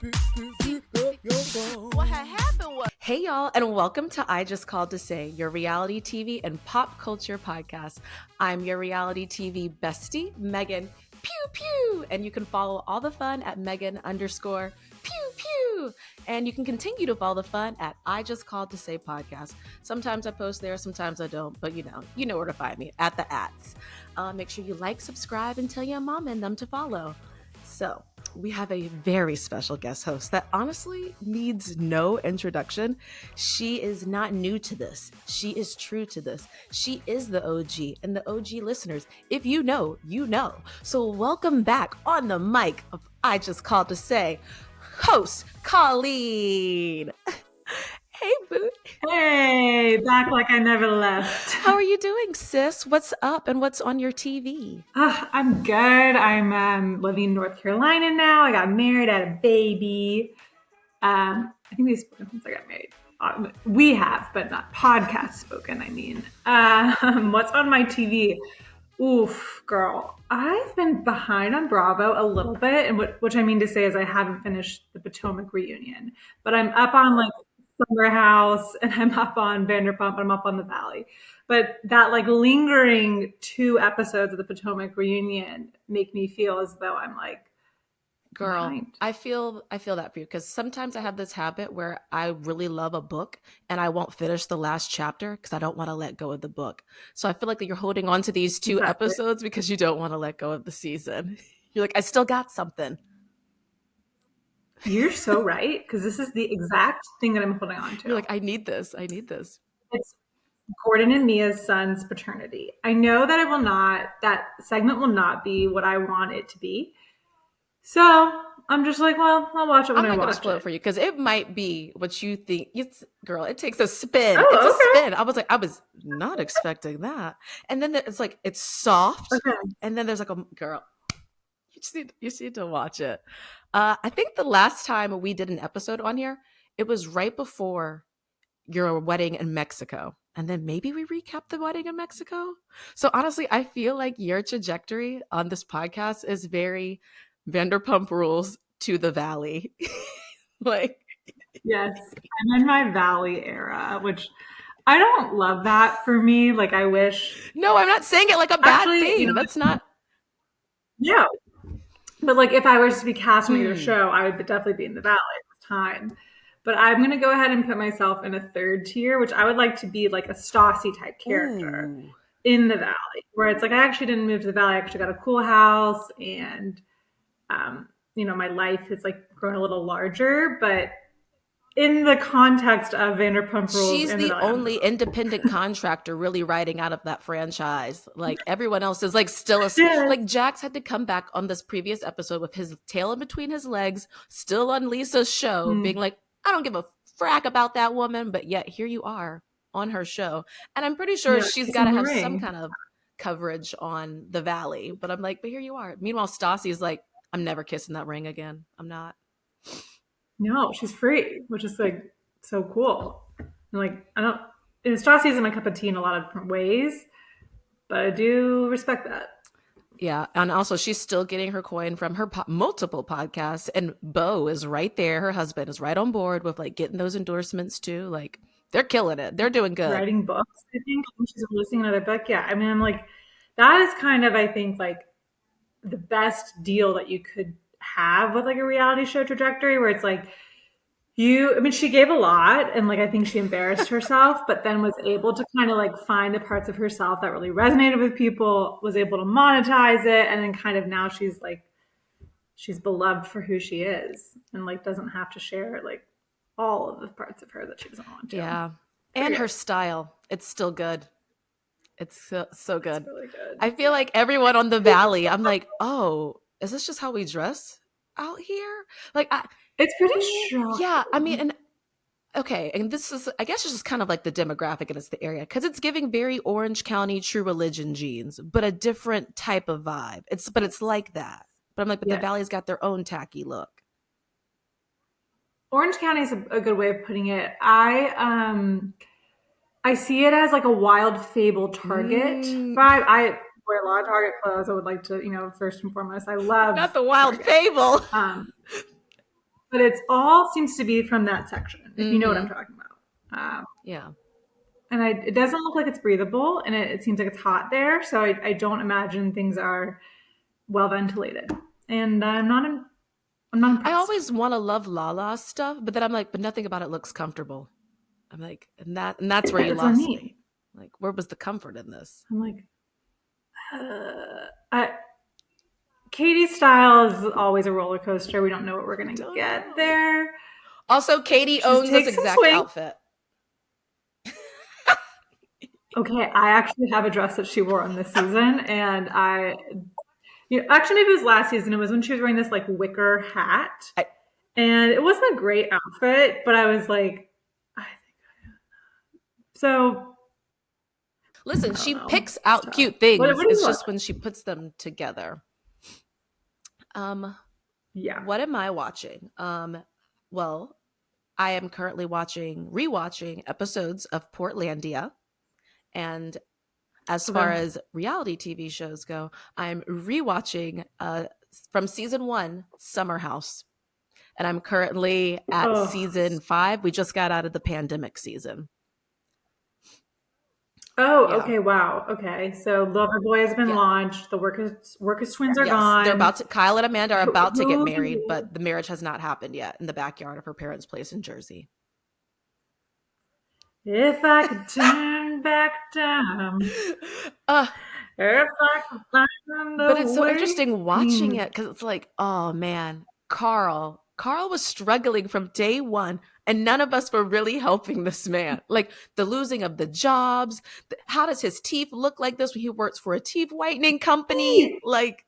What had happened was... Hey y'all, and welcome to I Just Called to Say, your reality TV and pop culture podcast. I'm your reality TV bestie, Megan Pew Pew, and you can follow all the fun at Megan_Pew Pew. And you can continue to follow the fun at I Just Called to Say podcast. Sometimes I post there, sometimes I don't, but you know where to find me, at the ats. Make sure you like, subscribe, and tell your mom and them to follow. So, we have a very special guest host that honestly needs no introduction. She is not new to this. She is true to this. She is the OG, and the OG listeners, if you know, you know. So welcome back on the mic of I Just Called to Say, host Colleen. Hey, boo. Hey, back like I never left. How are you doing, sis? What's up and what's on your TV? I'm good. I'm living in North Carolina now. I got married, I had a baby. I think we've spoken since I got married. We have, but not podcast spoken, I mean. What's on my TV? Oof, girl. I've been behind on Bravo a little bit, and which I mean to say is I haven't finished the Potomac reunion. But I'm up on like Summer House, and I'm up on Vanderpump, and I'm up on The Valley. But that like lingering 2 episodes of the Potomac reunion make me feel as though I'm like, girl, behind. I feel that for you, because sometimes I have this habit where I really love a book and I won't finish the last chapter because I don't want to let go of the book. So I feel like that you're holding on to these 2 episodes because you don't want to let go of the season. You're like, I still got something. You're so right, because this is the exact thing that I'm holding on to. You're like, I need this. It's Gordon and Mia's son's paternity. I know that that segment will not be what I want it to be. So I'm just like, well, I'll watch it when I watch it. I'm not going to spoil it for you, because it might be what you think. Girl, it takes a spin. Oh, it's okay. a spin. I was not expecting that. And then it's like, it's soft. Okay. And then there's like girl, you just need to watch it. I think the last time we did an episode on here, it was right before your wedding in Mexico. And then maybe we recap the wedding in Mexico. So honestly, I feel like your trajectory on this podcast is very Vanderpump Rules to the Valley. Like, yes, I'm in my Valley era, which I don't love that for me. Like, I wish. No, I'm not saying it like a bad thing. That's not. Yeah. But like, if I was to be cast on either show, I would definitely be in the Valley at this time. But I'm going to go ahead and put myself in a 3rd tier, which I would like to be like a Stassi type character in the Valley, where it's like, I actually didn't move to the Valley. I actually got a cool house, and, my life is like grown a little larger, but in the context of Vanderpump Rules. She's the only independent contractor really riding out of that franchise. Like, everyone else is like still like Jax had to come back on this previous episode with his tail in between his legs, still on Lisa's show, being like, I don't give a frack about that woman, but yet here you are on her show. And I'm pretty sure she's got to have some kind of coverage on the Valley. But I'm like, but here you are. Meanwhile, Stassi's like, I'm never kissing that ring again. I'm not. No, she's free, which is like so cool. And like, Stassi isn't my cup of tea in a lot of different ways, but I do respect that. Yeah. And also, she's still getting her coin from her multiple podcasts. And Beau is right there. Her husband is right on board with like getting those endorsements too. Like, they're killing it. They're doing good. Writing books, I think. She's releasing another book. Yeah. I mean, I'm like, that is kind of, I think, like the best deal that you could have with like a reality show trajectory, where it's like, she gave a lot, and like I think she embarrassed herself, but then was able to kind of like find the parts of herself that really resonated with people, was able to monetize it, and then kind of now she's beloved for who she is, and like doesn't have to share like all of the parts of her that she doesn't want to. Yeah. And her style, it's still good. It's so good. It's really good. I feel like everyone on the Valley, I'm like, oh, is this just how we dress out here? Like, it's pretty strong. Yeah, I mean, and this is, I guess, it's just kind of like the demographic, and it's the area, because it's giving very Orange County True Religion jeans, but a different type of vibe. It's like that. But I'm like, but the Valley's got their own tacky look. Orange County is a good way of putting it. I see it as like a Wild Fable Target vibe. I wear a lot of Target clothes. I would like to, first and foremost, I love not the Wild Fable. but it's all seems to be from that section, if you know what I'm Mhm. talking about. Yeah. And it doesn't look like it's breathable, and it seems like it's hot there. So I don't imagine things are well ventilated. And I'm not I impressed. always want to love Lala stuff, but then I'm like, but nothing about it looks comfortable. I'm like, and that's where you That's what I lost mean. me. Like, where was the comfort in this? I'm like, Katie's style is always a roller coaster. We don't know what we're gonna Don't get know. there. Also, Katie She owns this takes some exact swing. outfit. Okay, I actually have a dress that she wore on this season, and actually maybe it was last season. It was when she was wearing this like wicker hat, I- and it wasn't a great outfit, but I was like, I think so. Listen, I don't she know. picks It's out tough. cute What things. do you It's want? just when she puts them together. Yeah. What am I watching? Well, I am currently rewatching episodes of Portlandia. And as far Okay. as reality TV shows go, I'm rewatching from season 1, Summer House. And I'm currently at Oh. season 5. We just got out of the pandemic season. Oh, Yeah. okay, wow. Okay. So Loverboy has been Yeah. launched. The Workers twins are Yes, gone. Kyle and Amanda are about to get Who- married, but the marriage has not happened yet in the backyard of her parents' place in Jersey. If I could turn back time. Uh, If I could find but a it's so way. interesting watching it because it's like, oh man, Carl was struggling from day one, and none of us were really helping this man. Like the losing of the jobs, how does his teeth look like this when he works for a teeth whitening company? Like,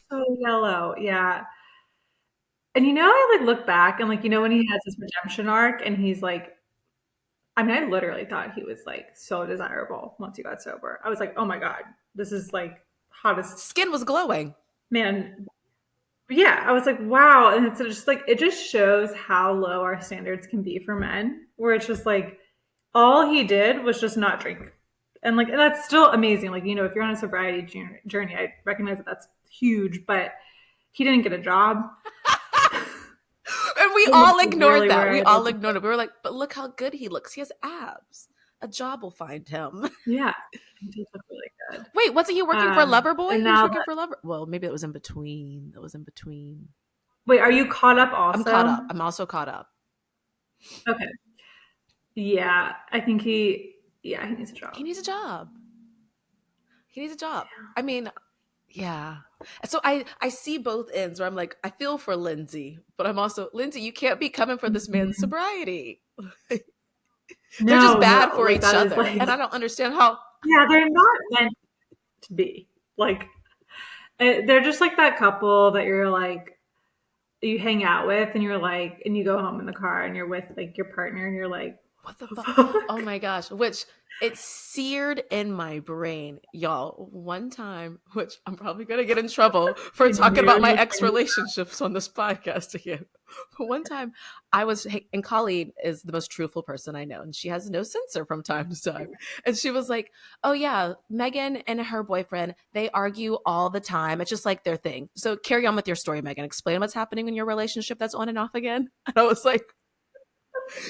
So yellow, yeah. And I like look back and like when he has his redemption arc and he's like, I mean, I literally thought he was like so desirable once he got sober. I was like, oh my god, this is like hottest skin was glowing. man. Yeah, I was like, wow, and it's just like it just shows how low our standards can be for men. Where it's just like all he did was just not drink, and that's still amazing. Like if you're on a sobriety journey, I recognize that that's huge, but he didn't get a job. And we all ignored really that. We weird. all ignored it. We were like, but look how good he looks. He has abs. A job will find him. Yeah, he did look really good. Wait, wasn't he working for Loverboy? and He was now working for Lover. Well, maybe it was in between. It was in between. Wait, are you caught up also? I'm caught up. I'm also caught up. Okay. Yeah, I think he needs a job. He needs a job. He needs a job. I mean, yeah. So I see both ends where I'm like, I feel for Lindsay, but I'm also, Lindsay, you can't be coming for this man's sobriety. They're just bad for each other. Like, and I don't understand how. Yeah, they're not meant to be. Like, they're just like that couple that you're like, you hang out with and you're like, and you go home in the car and you're with like your partner and you're like, what the fuck? Oh my gosh. Which it's seared in my brain. Y'all, one time, which I'm probably going to get in trouble for talking about my ex-relationships on this podcast again. But one time and Colleen is the most truthful person I know, and she has no censor from time to time. And she was like, oh yeah, Megan and her boyfriend, they argue all the time. It's just like their thing. So carry on with your story, Megan. Explain what's happening in your relationship that's on and off again. And I was like,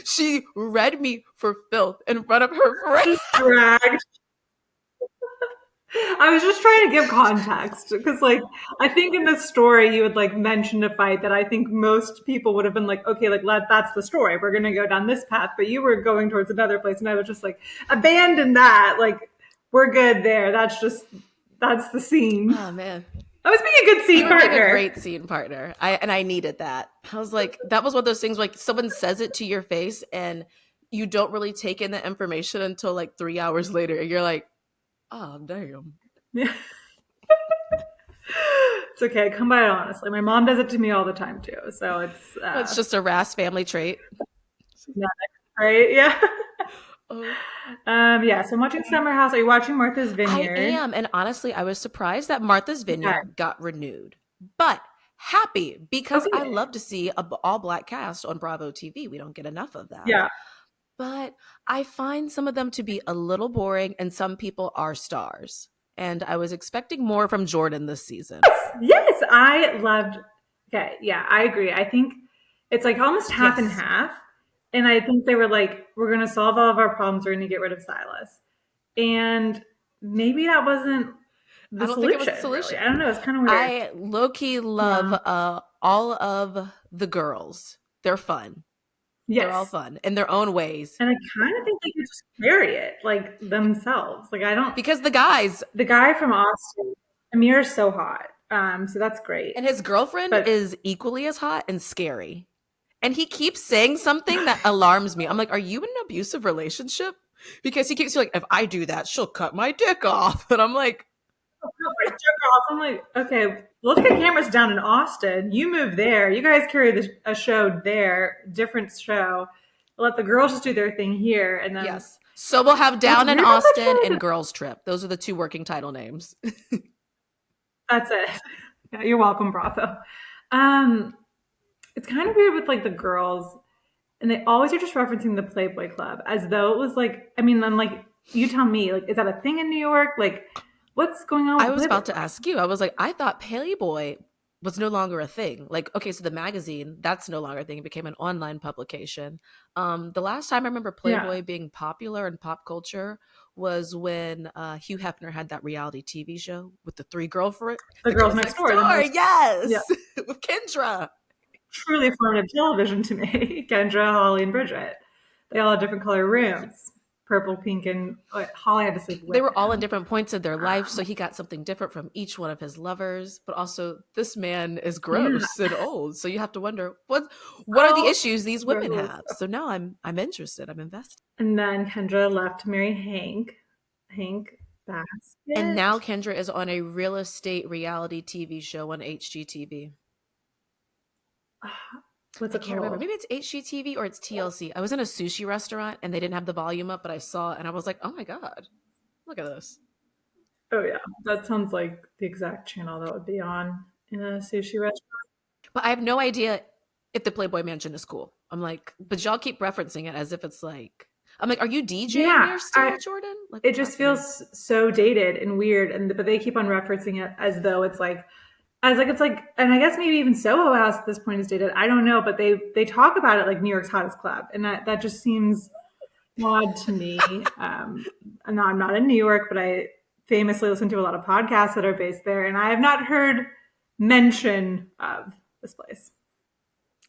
she read me for filth in front of her friends. Dragged. I was just trying to give context because, like, I think in this story you had like mentioned a fight that I think most people would have been like, okay, like that's the story. We're gonna go down this path, but you were going towards another place, and I was just like, abandon that. Like, we're good there. That's the scene. Oh man. I was being a good scene partner. Being a great scene partner. I needed that. I was like, that was one of those things like someone says it to your face and you don't really take in the information until like 3 hours later. And you're like, oh, damn. Yeah. It's okay. Come by it honestly. My mom does it to me all the time too. So it's just a RAS family trait. Right? Yeah. Oh. Yeah, so I'm watching Summer House. Are you watching Martha's Vineyard? I am, and honestly, I was surprised that Martha's Vineyard got renewed, but happy because I love to see an all-black cast on Bravo TV. We don't get enough of that. Yeah, but I find some of them to be a little boring, and some people are stars. And I was expecting more from Jordan this season. Yes, I loved. Okay, yeah, I agree. I think It's like almost half and Yes. half. And I think they were like, we're going to solve all of our problems. We're going to get rid of Silas. And maybe that wasn't I the don't think it was the solution, really. I solution. don't know. It's kind of weird. I low-key love Yeah. all of the girls. They're fun. They're all Yes. fun in their own ways. And I kind of think they could just carry it like themselves. Like I don't. Because the guys The guy from Austin, Amir, is so hot. So that's great. and his girlfriend But is equally as hot and scary. And he keeps saying something that alarms me. I'm like, are you in an abusive relationship? Because he keeps like, if I do that, she'll cut my dick off. And I'm like, I took off. I'm like, okay, let's get cameras down in Austin. You move there. You guys carry a show there, different show. Let the girls just do their thing here, and then yes. So we'll have Down in weird about that Austin show? and Girls Trip. Those are the two working title names. That's it. Yeah, you're welcome, Bravo. It's kind of weird with like the girls, and they always are just referencing the Playboy Club as though it was like. I mean, then like you tell me, like, is that a thing in New York? Like, what's going on with I was Playboy about to Club? ask you. I was like, I thought Playboy was no longer a thing. Like, okay, so the magazine, that's no longer a thing. It became an online publication. The last time I remember Playboy Yeah, being popular in pop culture was when Hugh Hefner had that reality TV show with the three girlfriend, the the girls girls next next door. The door. most, yeah, Yes, with Kendra. truly formative television to me. Kendra, Holly, and Bridget. They all had different color rooms, purple, pink, and Holly had to sleep They with were all in him. different points of their life, so he got something different from each one of his lovers. But also, this man is Yeah. gross and old, so you have to wonder what are the Oh, issues these women gross. have. So now I'm interested. I'm invested. And then Kendra left to marry Hank. Hank And Basket. now Kendra is on a real estate reality TV show on HGTV. What's I it can't remember. called? Maybe it's HGTV or it's TLC. I was in a sushi restaurant and they didn't have the volume up, but I saw it and I was like, oh my God, look at this. Oh yeah, that sounds like the exact channel that would be on in a sushi restaurant. But I have no idea if the Playboy Mansion is cool. I'm like, but y'all keep referencing it as if it's like, I'm like, are you DJing Yeah, there still, Jordan? Like, it what's just happening? feels so dated and weird, and but they keep on referencing it as though it's like, it's like, and I guess maybe even Soho House at this point is dated. I don't know, but they talk about it like New York's hottest club, and that just seems odd to me. And now I'm not in New York, but I famously listen to a lot of podcasts that are based there, and I have not heard mention of this place.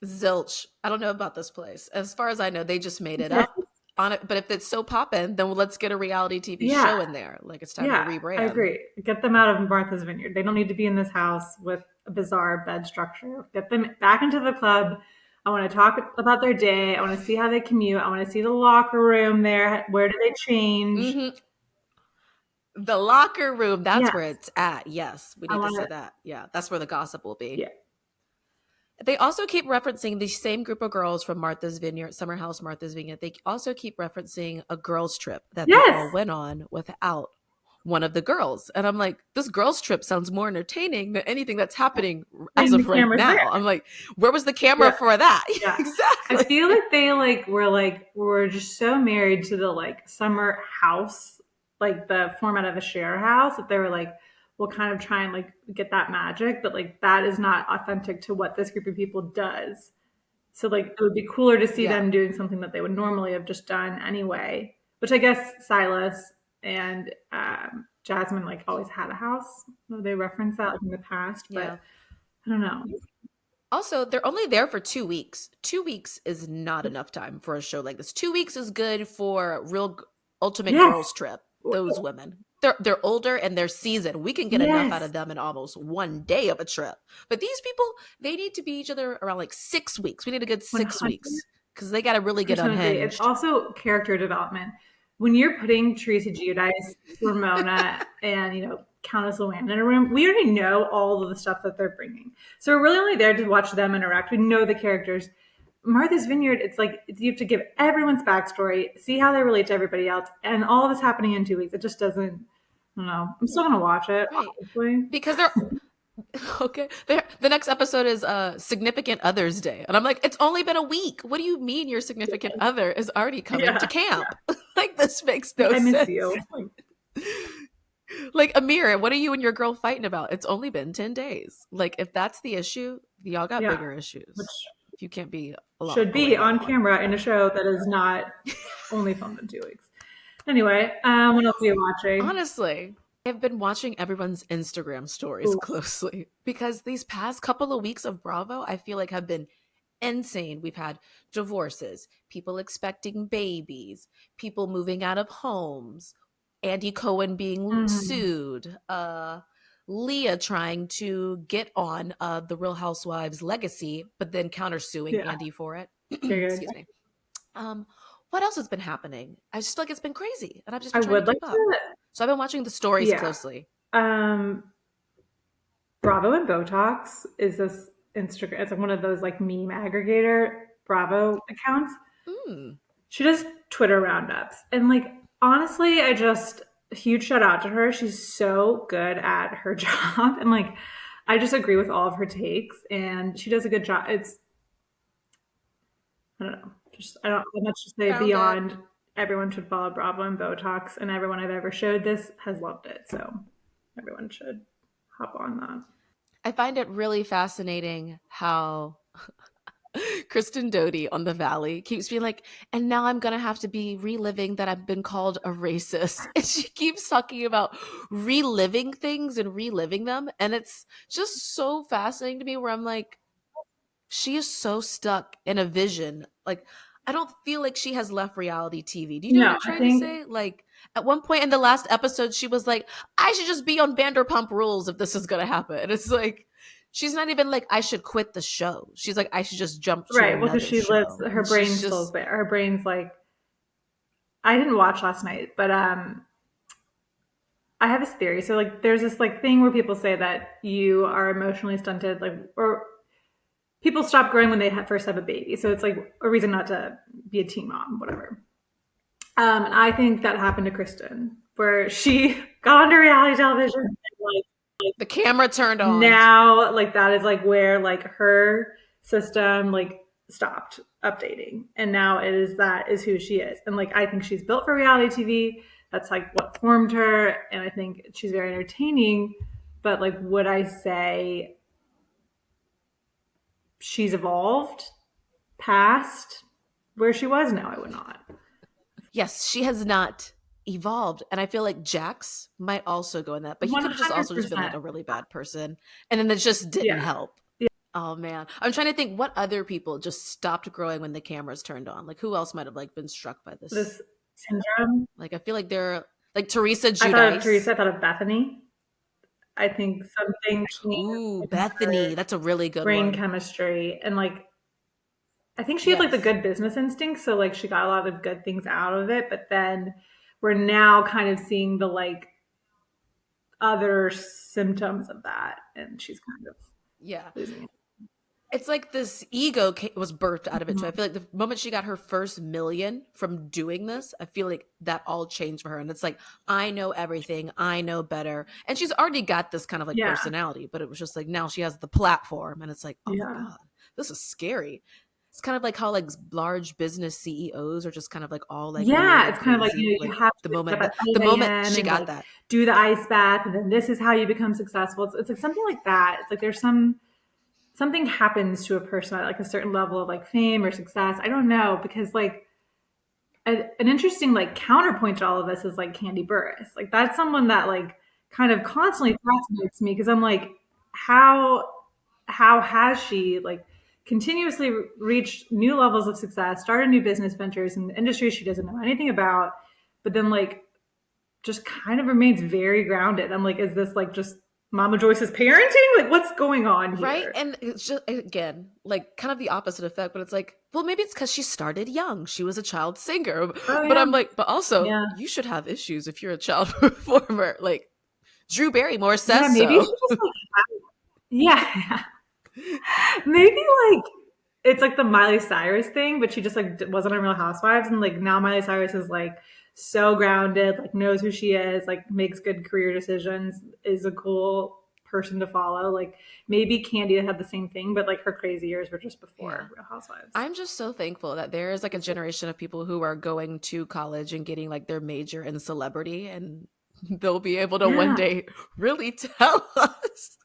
Zilch. I don't know about this place. As far as I know, they just made it up on it. But if it's so poppin', then let's get a reality TV Yeah, show in there. Like it's time to yeah, I rebrand. agree. Get them out of Martha's Vineyard. They don't need to be in this house with a bizarre bed structure. Get them back into the club. I want to talk about their day. I want to see how they commute. I want to see the locker room there. Where do they change? Hmm. The locker room, that's Yes, where it's at. Yes, we I need to want see to. that. Yeah, that's where the gossip will be. Yeah. They also keep referencing the same group of girls from Martha's Vineyard, Summer House, Martha's Vineyard. They also keep referencing a girls' trip that they all Yes. went on without one of the girls. And I'm like, this girls' trip sounds more entertaining than anything that's happening as And the of right camera's now. there. I'm like, where was the camera Yeah. for that? Yeah. I Exactly. feel like they were just so married to the like summer house, like the format of a share house, that they were like, we'll kind of try and like get that magic, but like that is not authentic to what this group of people does. So like it would be cooler to see Yeah. them doing something that they would normally have just done anyway. Which I guess Silas and Jasmine like always had a house. They reference that like in the past, but Yeah. I don't know. Also, they're only there for 2 weeks. 2 weeks is not enough time for a show like this. 2 weeks is good for real ultimate Yes. girls trip. Those women, they're older and they're seasoned. We can get enough out Yes. of them in almost one day of a trip. But these people, they need to be each other around like 6 weeks. We need a good 6 weeks because they got to really get 100% agree. It's unhinged. also character development. When you're putting Teresa Giudice, Ramona, and Countess Luann in a room, we already know all of the stuff that they're bringing. So we're really only there to watch them interact. We know the characters. Martha's Vineyard, it's like you have to give everyone's backstory, see how they relate to everybody else, and all of this happening in 2 weeks. It just doesn't. I don't know. I'm still gonna watch it, Right. obviously. Because they're okay. The next episode is Significant Others Day. And I'm like, it's only been a week. What do you mean your significant other is already coming Yeah. to camp? Like, this makes no I sense. miss you. Like, Amir, what are you and your girl fighting about? It's only been 10 days. Like, if that's the issue, y'all got Yeah. bigger issues. Which You can't be a lot should be away on that long. camera in a show that is not only filmed in 2 weeks. Anyway, what else are you watching? Honestly, I've been watching everyone's Instagram stories Ooh. closely because these past couple of weeks of Bravo, I feel like have been insane. We've had divorces, people expecting babies, people moving out of homes, Andy Cohen being sued, Leah trying to get on the Real Housewives legacy, but then countersuing Andy for it. Excuse me. What else has been happening? I just feel like it's been crazy, and I've just been trying to keep up. So I've been watching the stories closely. Bravo and Botox is this Instagram. It's like one of those like meme aggregator Bravo accounts. She does Twitter roundups, and like honestly, a huge shout out to her. She's so good at her job, and like I just agree with all of her takes, and she does a good job. I don't know. I don't have much to say beyond everyone should follow Bravo and Botox, and everyone I've ever showed this has loved it. So everyone should hop on that. I find it really fascinating how Kristen Doty on The Valley keeps being like, and now I'm going to have to be reliving that I've been called a racist. And she keeps talking about reliving things and reliving them. And it's just so fascinating to me where I'm like, she is so stuck in a vision. Like, I don't feel like she has left reality TV. Do you know what I'm trying to say? Like, at one point in the last episode, she was like, I should just be on Vanderpump Rules if this is going to happen. And it's like, she's not even like, I should quit the show. She's like, I should just jump to another because she show. lives, her brain's still there. Her brain's like, I didn't watch last night, but I have this theory. So like, there's this like thing where people say that you are emotionally stunted, like, or people stop growing when they first have a baby. So it's like a reason not to be a teen mom, whatever. And I think that happened to Kristen, where she got onto reality television and like the camera turned on. Now, like that is like where like her system like stopped updating. And now that is who she is. And like I think she's built for reality TV. That's like what formed her. And I think she's very entertaining. But like would I say she's evolved past where she was? No, I would not. Yes, she has not evolved. And I feel like Jax might also go in that. But he could have just also just been like a really bad person. And then it just didn't help. Yeah. Oh, man. I'm trying to think what other people just stopped growing when the cameras turned on. Like who else might have like been struck by this syndrome? Like I feel like they're like Teresa Giudice. I thought of Bethany. I think something. Ooh, Bethany. That's a really good brain one. chemistry. And like, I think she had like the good business instinct. So like she got a lot of good things out of it. But then we're now kind of seeing the like other symptoms of that. And she's kind of losing it. It's like this ego was birthed out of it too. I feel like the moment she got her first million from doing this, I feel like that all changed for her. And it's like, I know everything. I know better. And she's already got this kind of like personality, but it was just like, now she has the platform and it's like, oh my God, this is scary. It's kind of like how like large business CEOs are just kind of like all like, it's kind of like, you have the moment she got that, do the ice bath. And then this is how you become successful. It's like something like that. It's like, there's something happens to a person at like a certain level of like fame or success. I don't know, because like an interesting like counterpoint to all of this is like Kandi Burruss. Like that's someone that like kind of constantly fascinates me because I'm like, how has she like continuously reached new levels of success, started new business ventures in industries she doesn't know anything about, but then like just kind of remains very grounded. I'm like, is this like just Mama Joyce's parenting? Like what's going on here? Right. And it's just, again, like kind of the opposite effect, but it's like, well, maybe it's because she started young. She was a child singer. But I'm like, but also you should have issues if you're a child performer. Like Drew Barrymore says maybe so. Just, like, maybe like it's like the Miley Cyrus thing, but she just like wasn't on Real Housewives. And like now Miley Cyrus is like so grounded, like knows who she is, like makes good career decisions, is a cool person to follow. Like maybe Kandi had the same thing, but like her crazy years were just before Real Housewives. I'm just so thankful that there is like a generation of people who are going to college and getting like their major in celebrity, and they'll be able to one day really tell us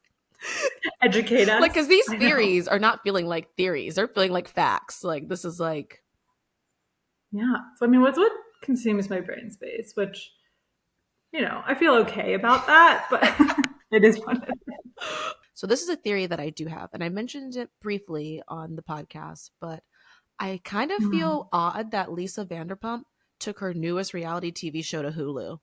Educate us. Like, because these I know. theories are not feeling like theories; they're feeling like facts. Like, this is like, Yeah. So I mean, what's what consumes my brain space, which, I feel okay about that, but it is what it is. so this is a theory that I do have, and I mentioned it briefly on the podcast, but I kind of feel odd that Lisa Vanderpump took her newest reality TV show to Hulu.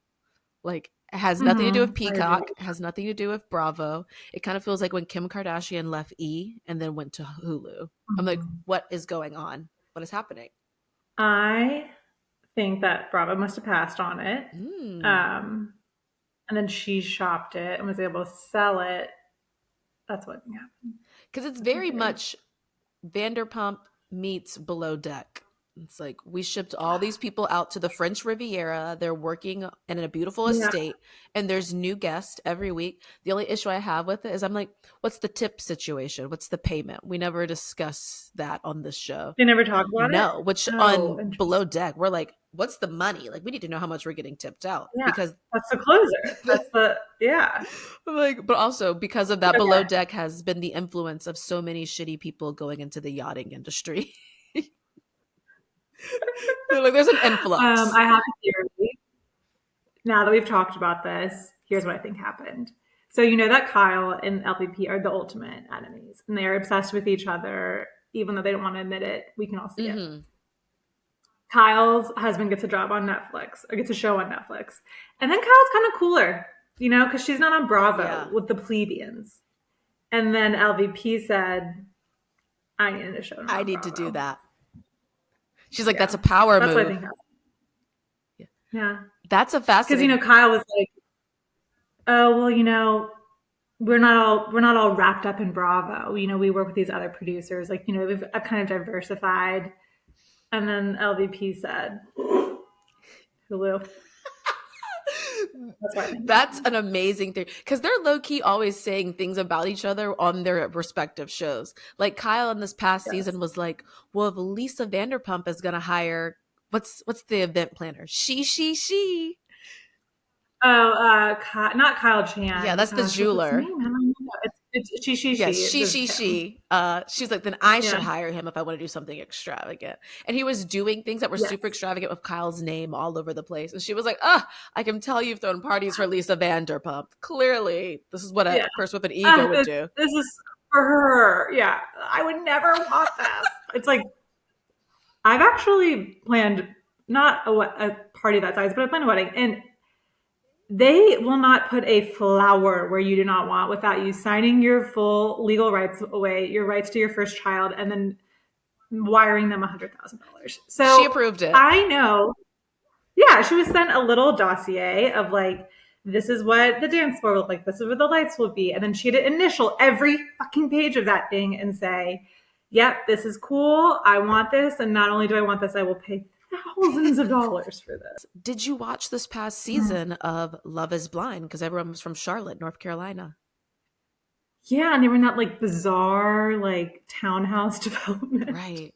Like, it has nothing to do with I agree. Peacock, it has nothing to do with Bravo. It kind of feels like when Kim Kardashian left E and then went to Hulu. I'm like, what is going on? What is happening? I think that Bravo must have passed on it. And then she shopped it and was able to sell it. That's what I think happened. Because it's very much Vanderpump meets Below Deck. It's like, we shipped all these people out to the French Riviera. They're working in a beautiful estate, and there's new guests every week. The only issue I have with it is I'm like, what's the tip situation? What's the payment? We never discuss that on this show. They never talk about it? No, which on Below Deck, we're like, what's the money? Like, we need to know how much we're getting tipped out. Yeah, because that's the closer. That's the, yeah. Like, but also because of that, Below Deck has been the influence of so many shitty people going into the yachting industry. Like, there's an influx. I have a theory. Now that we've talked about this, here's what I think happened. So you know that Kyle and LVP are the ultimate enemies, and they are obsessed with each other, even though they don't want to admit it. We can all see it. Kyle's husband gets a job on Netflix, or gets a show on Netflix. And then Kyle's kind of cooler, because she's not on Bravo with the plebeians. And then LVP said, I need a show on I need Bravo. to do that. She's like, that's a power move. That's what I think happened. Yeah. That's a fascinating. Because, Kyle was like, oh, well, we're not all wrapped up in Bravo. We work with these other producers. Like, I've kind of diversified. And then LVP said, Hulu. That's an amazing thing, because they're low-key always saying things about each other on their respective shows. Like, Kyle in this past season was like, well, if Lisa Vanderpump is gonna hire what's the event planner, she not Kyle Chan. Yeah, that's the jeweler. It's she. Yes, she. She's like, then I should hire him if I want to do something extravagant. And he was doing things that were super extravagant with Kyle's name all over the place. And she was like, I can tell you've thrown parties for Lisa Vanderpump. Clearly, this is what a person with an ego would do. This is for her. Yeah, I would never want this. It's like, I've actually planned not a party that size, but I planned a wedding. And they will not put a flower where you do not want without you signing your full legal rights away, your rights to your first child, and then wiring them $100,000. So she approved it. I know. Yeah, she was sent a little dossier of like, this is what the dance floor will look like. This is where the lights will be. And then she had to initial every fucking page of that thing and say, yep, this is cool. I want this. And not only do I want this, I will pay thousands of dollars for this. Did you watch this past season of Love is Blind? Because everyone was from Charlotte, North Carolina. Yeah, and they were in that like bizarre like townhouse development. Right.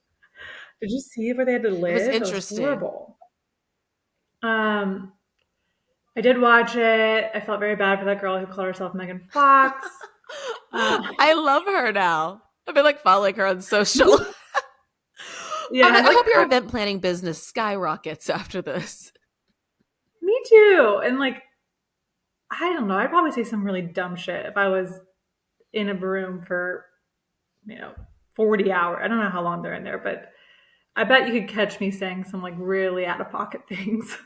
Did you see where they had to live? It was interesting. It was horrible. I did watch it. I felt very bad for that girl who called herself Megan Fox. I love her now. I've been like following her on social. Yeah, I hope your event planning business skyrockets after this. Me too. And like, I don't know. I'd probably say some really dumb shit if I was in a room for, 40 hours. I don't know how long they're in there, but I bet you could catch me saying some like really out of pocket things.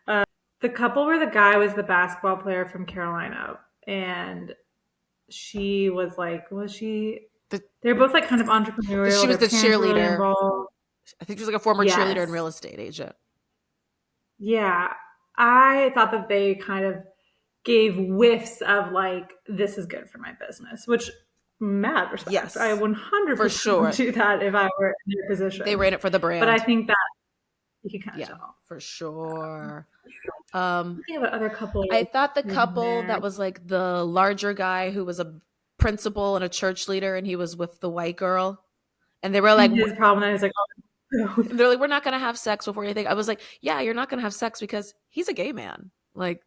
The couple where the guy was the basketball player from Carolina, and she was like, they're both like kind of entrepreneurial. She was the cheerleader. Really, I think she was like a former cheerleader and real estate agent. Yeah. I thought that they kind of gave whiffs of like, this is good for my business, which mad respect. Yes. I 100% for sure would do that if I were in their position. They ran it for the brand. But I think that you can kind of tell. For sure. What other couple? I thought the couple that was like the larger guy who was a principal and a church leader, and he was with the white girl, and they were like, his problem is like, they're like, we're not gonna have sex before anything. I was like, yeah, you're not gonna have sex because he's a gay man. Like,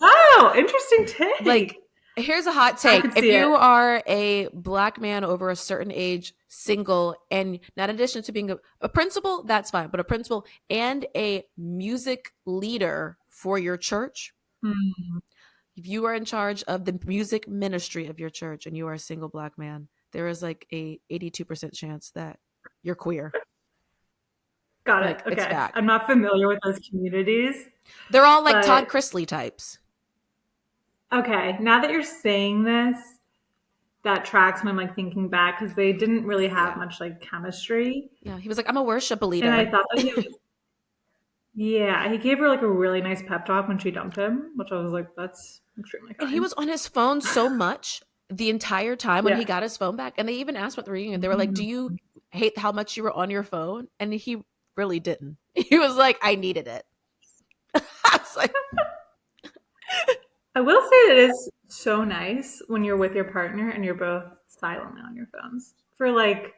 oh, interesting take. Like, Here's a hot I take. could If see you it. are a Black man over a certain age, single, and not in addition to being a principal, that's fine, but a principal and a music leader for your church, Hmm. if you are in charge of the music ministry of your church and you are a single Black man, there is like a 82% chance that you're queer. Got it. Like, it's Okay. fact. I'm not familiar with those communities, They're all like Todd but Chrisley types. okay. Now that you're saying this, that tracks when I'm like thinking back because they didn't really have Yeah. much like chemistry. Yeah. He was like, I'm a worship And I leader. thought that he gave her like a really nice pep talk when she dumped him, which I was like, that's extremely And kind. he was on his phone so much the entire time when Yeah. he got his phone back. And they even asked what the reunion. They were like, do you hate how much you were on your phone? And he really didn't. He was like, I needed it. I was like, I will say that it's so nice when you're with your partner and you're both silent on your phones for like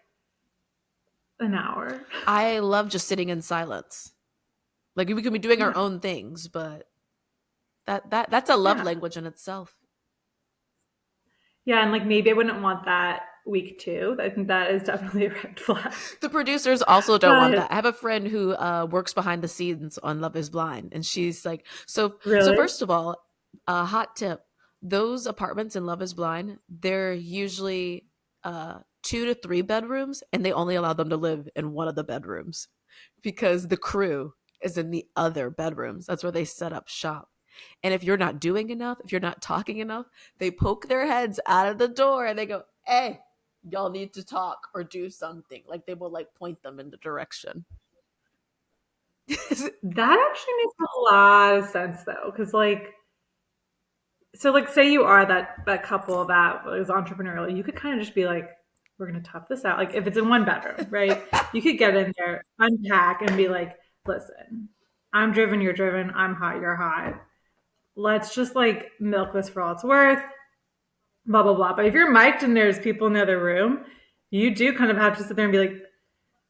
an hour. I love just sitting in silence. Like we can be doing our Yeah. own things, but that's a love Yeah. language in itself. Yeah, and like maybe I wouldn't want that week 2. I think that is definitely a red flag. The producers also don't want But that. I have a friend who works behind the scenes on Love Is Blind, and she's like, so really, first of all, a hot tip: those apartments in Love Is Blind, they're usually 2 to 3 bedrooms, and they only allow them to live in one of the bedrooms because the crew is in the other bedrooms. That's where they set up shop. And if you're not doing enough, if you're not talking enough, they poke their heads out of the door and they go, hey, y'all need to talk or do something. Like they will like point them in the direction. that actually makes a lot of sense though, because like, so like, say you are that couple that was entrepreneurial, you could kind of just be like, we're gonna tough this out. Like if it's in one bedroom, right? You could get in there, unpack, and be like, listen, I'm driven, you're driven, I'm hot, you're hot. Let's just like milk this for all it's worth. Blah blah blah. But if you're mic'd and there's people in the other room, you do kind of have to sit there and be like,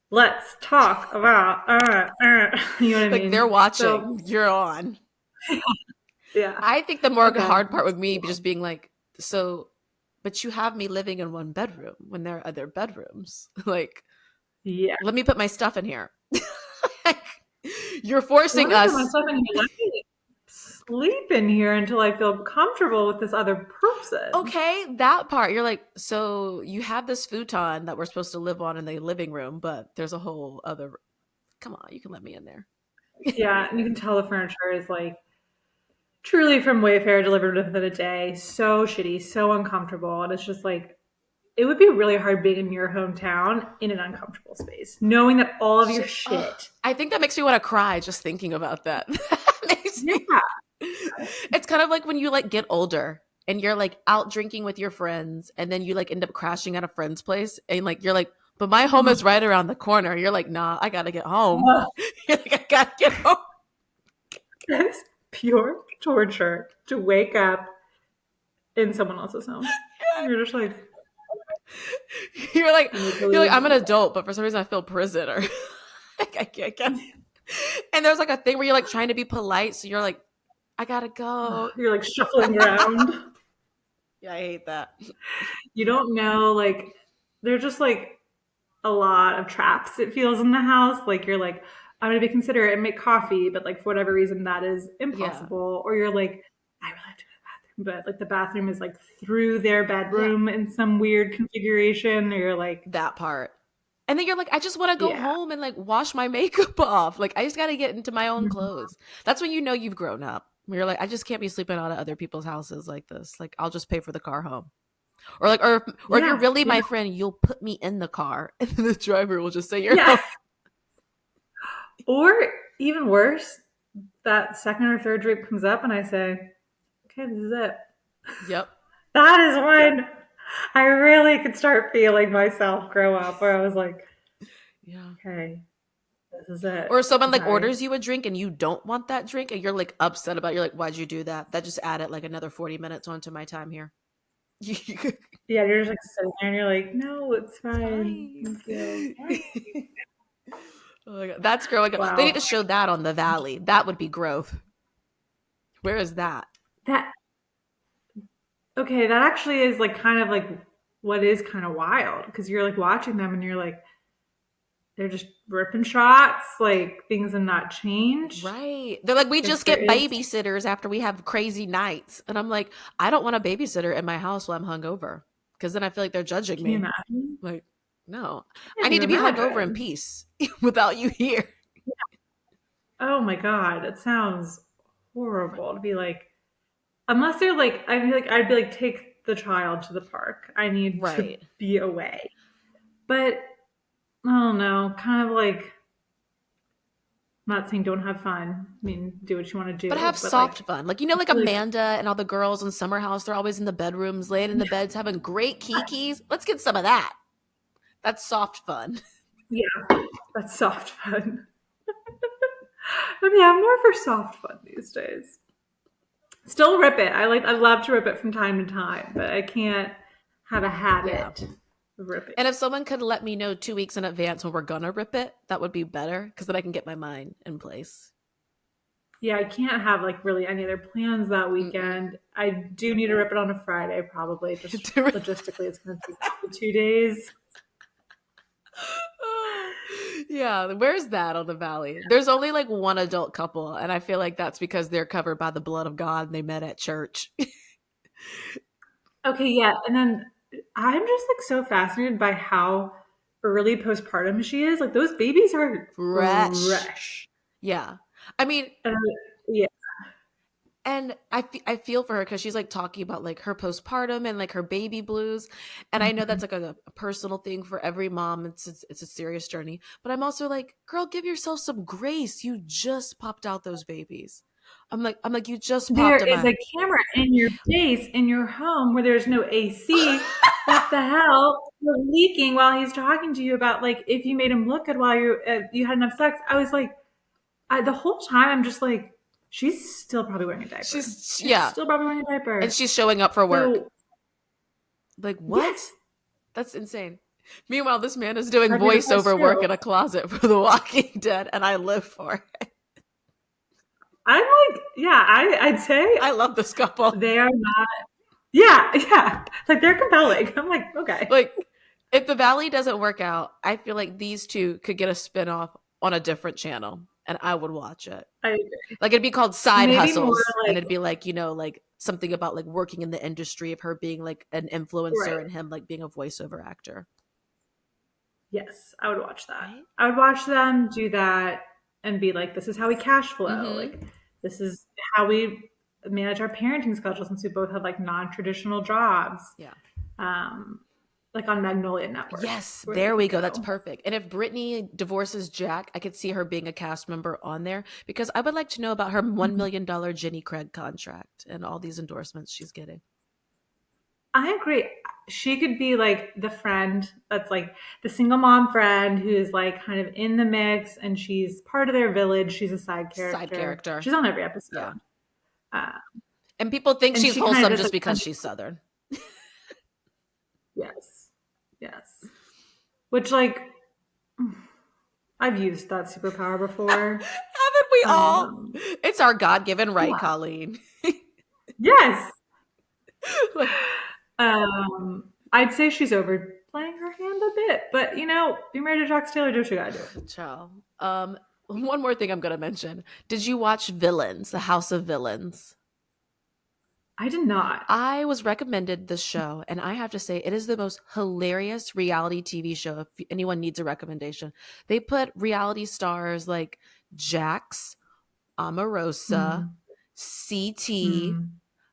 let's talk about you know what I Like mean? they're watching, So, you're on. yeah. I think the more Okay. hard part with me just being like, so, but you have me living in one bedroom when there are other bedrooms. Like, Yeah. let me put my stuff in here. You're forcing Let me us. put myself in here. Let me sleep in here until I feel comfortable with this other person. Okay, that part. You're like, so you have this futon that we're supposed to live on in the living room, but there's a whole other. Come on, you can let me in there. Yeah, and you can tell the furniture is like truly from Wayfair, delivered within a day. So shitty, so uncomfortable. And it's just like, it would be really hard being in your hometown in an uncomfortable space, knowing that all of your Ugh. shit. I think that makes me want to cry just thinking about that. That makes me. Yeah. It's kind of like when you like get older and you're like out drinking with your friends, and then you like end up crashing at a friend's place, and like you're like, but my home is right around the corner. You're like, nah, I gotta get home. You're like, I gotta get home. That's pure torture to wake up in someone else's home. You're just like, You're like, You need to you're like, leave. I'm an adult, but for some reason I feel prisoner. Like, I can't. And there's like a thing where you're like trying to be polite, so you're like, I gotta go. you're like shuffling around. Yeah, I hate that. You don't know, like, there's just like a lot of traps it feels in the house. Like, you're like, I'm gonna be considerate and make coffee, but like for whatever reason that is impossible. Or you're like, I really have to go to the bathroom, but like the bathroom is like through their bedroom in some weird configuration. Or you're like, That part. And then you're like, I just want to go Yeah. home and like wash my makeup off. Like, I just got to get into my own clothes. That's when you know you've grown up. When you're like, I just can't be sleeping out at other people's houses like this. Like, I'll just pay for the car home. Or like, or if you're Yeah, really my friend, you'll put me in the car, and then the driver will just say you're Yeah. home. Or even worse, that second or third drink comes up and I say, okay, this is it. Yep. That is when I really could start feeling myself grow up, where I was like, Yeah. okay, this is it. Or someone like Sorry. orders you a drink and you don't want that drink, and you're like upset about it. You're like, why'd you do that? That just added like another 40 minutes onto my time here. Yeah, you're just like sitting there and you're like, no, it's fine. Fine. Thank you. Oh my God. That's growing up. Wow. They need to show that on the Valley. That would be growth. Where is that? That Okay, that actually is like kind of like what is kind of wild because you're like watching them and you're like, they're just ripping shots, like things have not changed. Right. They're like, we Because just there get is, babysitters after we have crazy nights. And I'm like, I don't want a babysitter in my house while I'm hungover because then I feel like they're judging can you me. imagine? Like, no, I Can need you to be hungover in imagine? peace without you here. Oh my God, it sounds horrible to be like, unless they're like, I'd be like, take the child to the park. I need to Right. be away. But I don't know, kind of like, I'm not saying don't have fun. I mean, do what you want to But do. have But like, soft fun. Like, you know, I like feel like, Amanda and all the girls in Summer House, they're always in the bedrooms, laying in the beds, having great kikis. Let's get some of that. That's soft fun. yeah, that's soft fun. I mean, I'm more for soft fun these days. Still rip it. I love to rip it from time to time, but I can't have a habit of ripping. And if someone could let me know 2 weeks in advance when we're gonna rip it, that would be better because then I can get my mind in place. Yeah, I can't have like really any other plans that weekend. I do need to rip it on a Friday, probably. Just logistically, it's going to take 2 days. Yeah, where's that on the valley? There's only like one adult couple, and I feel like that's because they're covered by the blood of God and they met at church. Okay, yeah, and then I'm just like so fascinated by how early postpartum she is. Like those babies are Fresh. fresh. Yeah. I mean, Yeah, and I feel for her because she's like talking about like her postpartum and like her baby blues, and I know that's like a personal thing for every mom. It's a serious journey, but I'm also like, girl, give yourself some grace. You just popped out those babies. I'm like, you just there popped them is out. a camera in your face in your home where there's no AC. What the hell? You're leaking while he's talking to you about like if you made him look good while you had enough sex. I was like, the whole time I'm just like, she's still probably wearing a diaper. She's Still probably wearing a diaper. and she's showing up for work. So, Like, what? yes, That's insane. Meanwhile, this man is doing I mean, that's voiceover work true. in a closet for The Walking Dead, and I live for it. I'm like, yeah, I'd say I love this couple. they are not. Yeah, like they're compelling. I'm like, okay, Like, if the Valley doesn't work out, I feel like these two could get a spinoff on a different channel, and I would watch it. I agree. Like, it'd be called Side Maybe Hustles, more and like it'd be like, you know, like something about like working in the industry of her being like an influencer right. and him like being a voiceover actor. Yes, I would watch that. Right? I would watch them do that and be like, this is how we cash flow. Mhm. Like, this is how we manage our parenting schedule since we both have like non-traditional jobs. Yeah. Like on Magnolia Network. Yes, where there they we could go. That's perfect. And if Brittany divorces Jack, I could see her being a cast member on there because I would like to know about her $1 million Jenny Craig contract and all these endorsements she's getting. I agree. She could be like the friend that's like the single mom friend who is like kind of in the mix and she's part of their village. She's a side character. Side character. She's on every episode. Yeah. And people think and she's she kinda wholesome just, just like, because she's Southern. Yes. Which like I've used that superpower before. Haven't we all? It's our God-given right, yeah. Colleen. Yes. Like, I'd say she's overplaying her hand a bit, but you know, be married to Jax Taylor, do what you gotta do. ciao. One more thing I'm gonna mention. Did you watch Villains, The House of Villains? I did not. I was recommended this show, and I have to say, it is the most hilarious reality TV show. If anyone needs a recommendation, they put reality stars like Jax, Omarosa, CT,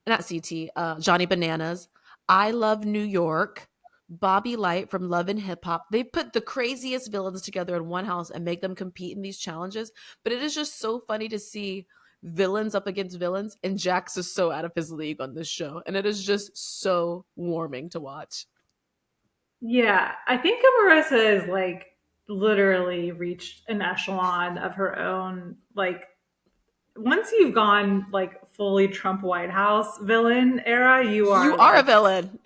not CT, Johnny Bananas, I Love New York, Bobby Light from Love and Hip Hop. They put the craziest villains together in one house and make them compete in these challenges. But it is just so funny to see villains up against villains, and Jax is so out of his league on this show, and it is just so warming to watch. Yeah, I think Omarosa is like literally reached an echelon of her own. Like once you've gone like fully Trump White House villain era, you are a villain.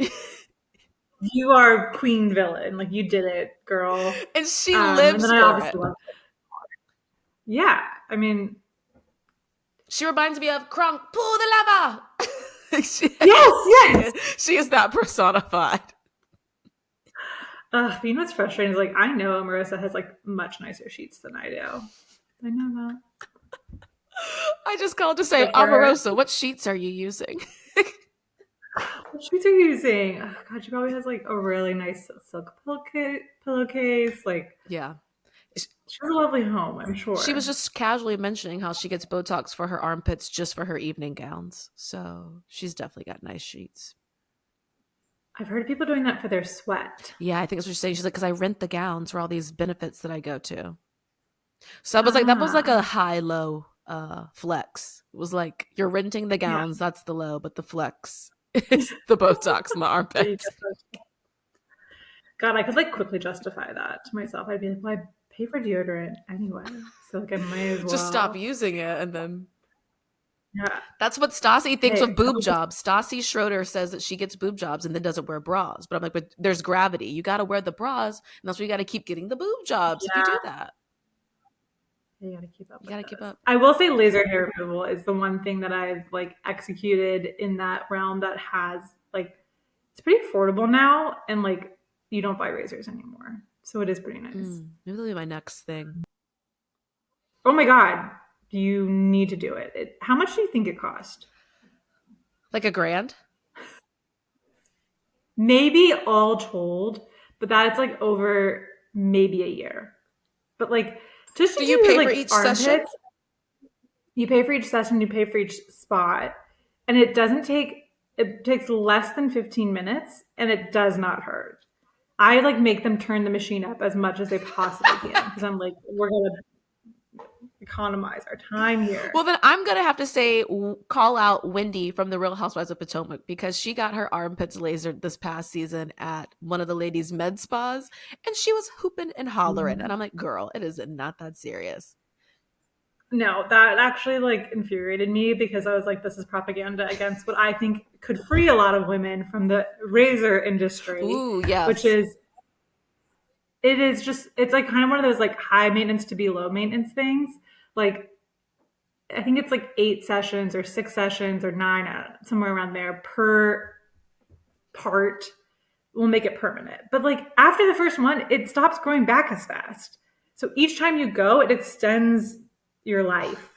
You are queen villain. Like you did it, girl. And she lives and then for it. Love it. Yeah, I mean, she reminds me of Kronk. Pull the lever. Yes. She is that personified. But you know what's frustrating is like I know Marissa has like much nicer sheets than I do. I know that. I just called to say, Good for her. Omarosa, what sheets are you using? What sheets are you using? Oh, God, she probably has like a really nice silk pillowcase. Like, Yeah. she has a lovely home, I'm sure. She was just casually mentioning how she gets Botox for her armpits just for her evening gowns. So she's definitely got nice sheets. I've heard of people doing that for their sweat. Yeah, I think that's what she's saying. She's like, because I rent the gowns for all these benefits that I go to. So I was like, that was like a high-low flex. It was like, you're renting the gowns, that's the low, but the flex is the Botox in the armpits. God, I could like quickly justify that to myself. I'd be like, well, I pay for deodorant anyway, so like I might as well Just stop using it, and then Yeah. that's what Stassi thinks Hey, of boob jobs. Stassi Schroeder says that she gets boob jobs and then doesn't wear bras. But I'm like, but there's gravity. You got to wear the bras, and that's why you got to keep getting the boob jobs if you do that. You gotta keep up. You gotta keep up. I will say laser hair removal is the one thing that I've like executed in that realm that has like it's pretty affordable now, and like you don't buy razors anymore, so it is pretty nice. Maybe that'll be my next thing. Oh my God, you need to do it. How much do you think it cost? Like $1,000? Maybe all told, but that's like over maybe a year. But like, just do you pay for each session? You pay for each session. You pay for each spot, and it doesn't take. It takes less than 15 minutes, and it does not hurt. I like make them turn the machine up as much as they possibly can because I'm like, we're gonna economize our time here. Well, then I'm gonna have to say, call out Wendy from the Real Housewives of Potomac because she got her armpits lasered this past season at one of the ladies' med spas, and she was hooping and hollering, and I'm like, girl, it is not that serious. No, that actually like infuriated me because I was like, this is propaganda against what I think could free a lot of women from the razor industry. Ooh, yes. Which is, it's like kind of one of those like high maintenance to be low maintenance things. Like, I think it's like 8 sessions or 6 sessions or 9, somewhere around there per part will make it permanent. But like after the first one, it stops growing back as fast. So each time you go, it extends your life.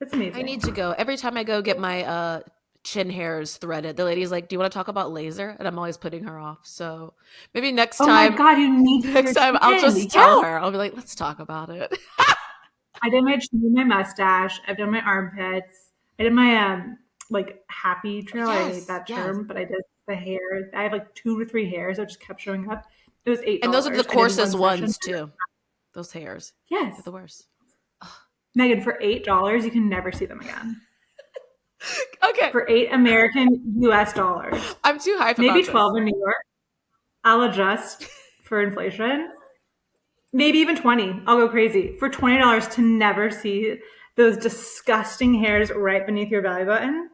It's amazing. I need to go. Every time I go get my chin hairs threaded, the lady's like, do you want to talk about laser? And I'm always putting her off. So maybe next time. Oh my God, you need to. Next time I'll just tell her. I'll be like, let's talk about it. I did my chin, my mustache. I've done my armpits. I did my like happy trail. Yes, I hate that term, but I did the hair. I have like 2 to 3 hairs that just kept showing up. It was $8. And those are the coarsest ones too. Those hairs. Yes. They're the worst. Megan, for $8, you can never see them again. Okay. For $8 American US dollars. I'm too hyped Maybe about 12 in New York. I'll adjust for inflation. Maybe even 20. I'll go crazy. For $20 to never see those disgusting hairs right beneath your belly button.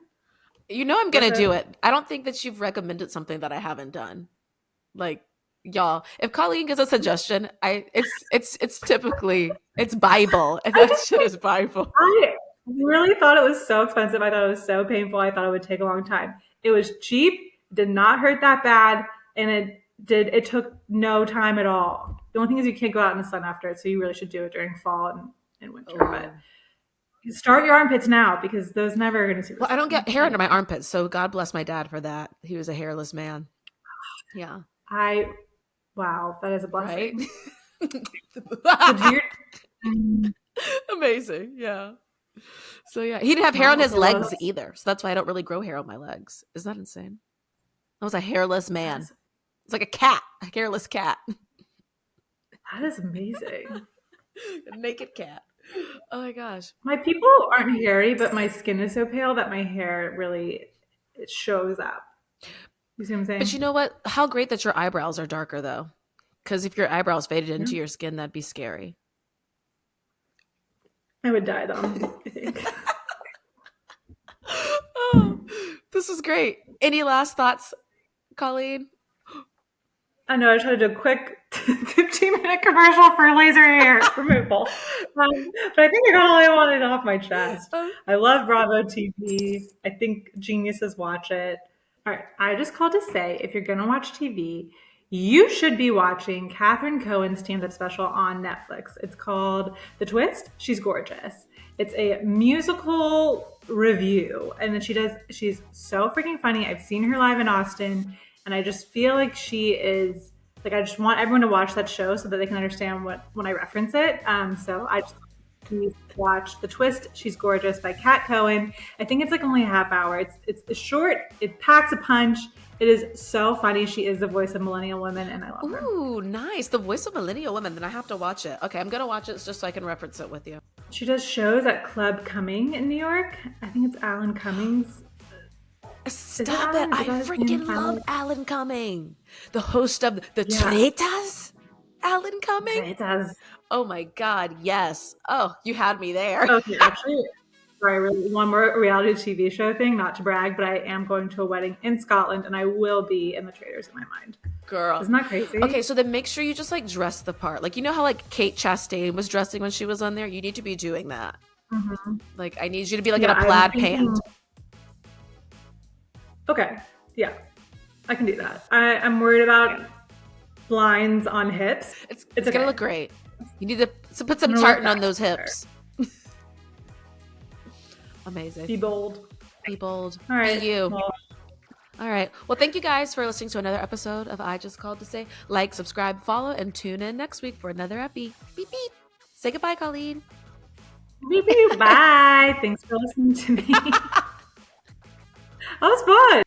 You know I'm going to do it. I don't think that you've recommended something that I haven't done. Like, y'all, if Colleen gives a suggestion, it's typically it's Bible, and that shit is Bible. I really thought it was so expensive. I thought it was so painful. I thought it would take a long time. It was cheap, did not hurt that bad, and it took no time at all. The only thing is you can't go out in the sun after it, so you really should do it during fall and winter. Oh. But you start your armpits now because those never are going to see. Well, I don't get hair under my armpits, so God bless my dad for that. He was a hairless man. Yeah. Wow, that is a blessing. Right? Amazing. Yeah. So yeah, he didn't have hair on his legs either. So that's why I don't really grow hair on my legs. Isn't that insane? I was a hairless man. It's like a cat, a hairless cat. That is amazing. A naked cat. Oh my gosh. My people aren't hairy, but my skin is so pale that my hair really it shows up. You see what I'm saying? But you know what? How great that your eyebrows are darker though. Because if your eyebrows faded into your skin, that'd be scary. I would die though, I think. Oh, this is great. Any last thoughts, Colleen? I know I tried to do a quick 15-minute commercial for laser hair removal. But I think I got all I wanted off my chest. I love Bravo TV. I think geniuses watch it. All right, I just called to say, if you're going to watch TV, you should be watching Catherine Cohen's stand-up special on Netflix. It's called The Twist. She's gorgeous. It's a musical review, and then she's so freaking funny. I've seen her live in Austin, and I just feel like she is, like, I just want everyone to watch that show so that they can understand when I reference it. So I just please watch The Twist. She's Gorgeous by Kat Cohen. I think it's like only a half hour. It's short. It packs a punch. It is so funny. She is the voice of millennial women, and I love her. Ooh, nice. The voice of millennial women. Then I have to watch it. Okay, I'm going to watch it just so I can reference it with you. She does shows at Club Cumming in New York. I think it's Alan Cummings. Stop it. I freaking love Alan Cumming. The host of the Tretas? Alan Cumming? Tretas. Oh my God, yes. Oh, you had me there. Okay, actually, sorry, one more reality TV show thing, not to brag, but I am going to a wedding in Scotland, and I will be in the Traitors in my mind. Girl. Isn't that crazy? Okay, so then make sure you just like dress the part. Like, you know how like Kate Chastain was dressing when she was on there? You need to be doing that. Mm-hmm. Like, I need you to be like in a plaid pant. Okay, yeah, I can do that. I'm worried about lines on hips. It's okay. Gonna look great. You need to put some tartan on those hips. Amazing. Be bold. Be bold. All right. Be you. All right. Well, thank you guys for listening to another episode of I Just Called to Say. Like, subscribe, follow, and tune in next week for another epi. Beep, beep. Say goodbye, Colleen. Beep, beep. Bye. Thanks for listening to me. That was fun.